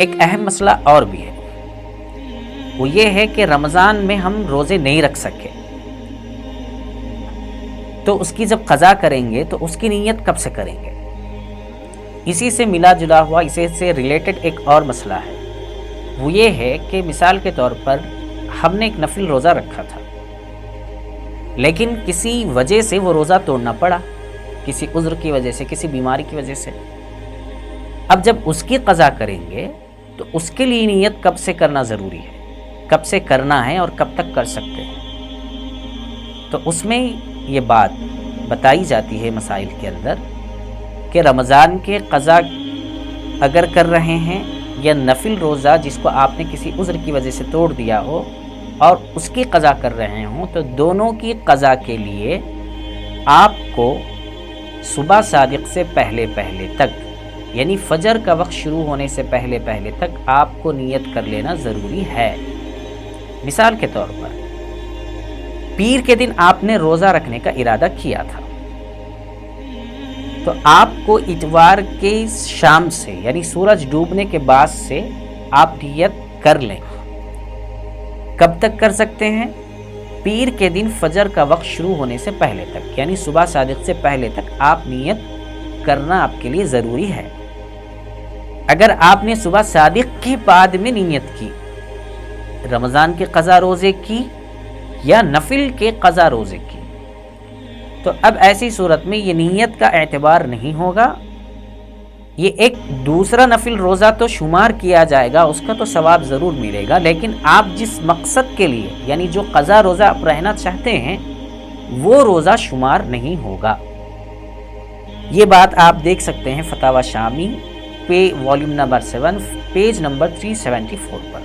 ایک اہم مسئلہ اور بھی ہے، وہ یہ ہے کہ رمضان میں ہم روزے نہیں رکھ سکے، تو اس کی جب قضا کریں گے تو اس کی نیت کب سے کریں گے؟ اسی سے ملا جلا ہوا، اسی سے ریلیٹڈ ایک اور مسئلہ ہے، وہ یہ ہے کہ مثال کے طور پر ہم نے ایک نفل روزہ رکھا تھا، لیکن کسی وجہ سے وہ روزہ توڑنا پڑا، کسی عذر کی وجہ سے، کسی بیماری کی وجہ سے۔ اب جب اس کی قضا کریں گے تو اس کے لیے نیت کب سے کرنا ضروری ہے، کب سے کرنا ہے اور کب تک کر سکتے ہیں؟ تو اس میں یہ بات بتائی جاتی ہے مسائل کے اندر کہ رمضان کے قضا اگر کر رہے ہیں یا نفل روزہ جس کو آپ نے کسی عذر کی وجہ سے توڑ دیا ہو اور اس کی قضا کر رہے ہوں، تو دونوں کی قضا کے لیے آپ کو صبح صادق سے پہلے تک، یعنی فجر کا وقت شروع ہونے سے پہلے تک آپ کو نیت کر لینا ضروری ہے۔ مثال کے طور پر پیر کے دن آپ نے روزہ رکھنے کا ارادہ کیا تھا، تو آپ کو اتوار کے شام سے، یعنی سورج ڈوبنے کے بعد سے آپ نیت کر لیں۔ کب تک کر سکتے ہیں؟ پیر کے دن فجر کا وقت شروع ہونے سے پہلے تک، یعنی صبح صادق سے پہلے تک آپ نیت کرنا آپ کے لیے ضروری ہے۔ اگر آپ نے صبح صادق کے بعد میں نیت کی، رمضان کے قضا روزے کی یا نفل کے قضا روزے کی، تو اب ایسی صورت میں یہ نیت کا اعتبار نہیں ہوگا، یہ ایک دوسرا نفل روزہ تو شمار کیا جائے گا، اس کا تو ثواب ضرور ملے گا، لیکن آپ جس مقصد کے لیے، یعنی جو قضا روزہ آپ رہنا چاہتے ہیں، وہ روزہ شمار نہیں ہوگا۔ یہ بات آپ دیکھ سکتے ہیں فتاوی شامی پہ والیوم نمبر 7 پیج نمبر 374 پر۔